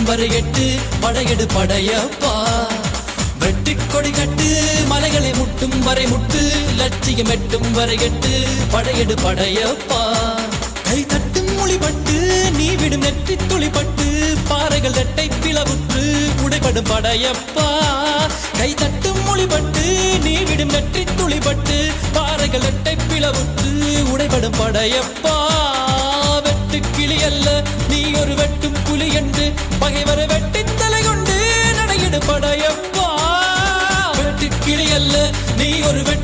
வரை எட்டு படையெடு படையப்பா. வெட்டி கொடி கட்டு மலைகளை முட்டும் வரை முட்டு லட்சியம் எட்டும் வரை எட்டு படையெடு படையப்பா. கை தட்டும் மொழிபட்டு நீ விடும் நெற்றி துளிப்பட்டு பாறைகள் ரெட்டை பிளவுற்று உடைபடும் படையப்பா. கை தட்டும் மொழிபட்டு நீ விடும் நெற்றி துளிப்பட்டு பாறைகள் ரெட்டை பிளவுற்று உடைபடும் படையப்பா. வெட்டு கிளி அல்ல நீ ஒரு வெட்டும் புலி என்று பகைவரை வெட்டி தலை கொண்டு நடையிடு படையப்பா. வெட்டு கிளி அல்ல நீ ஒரு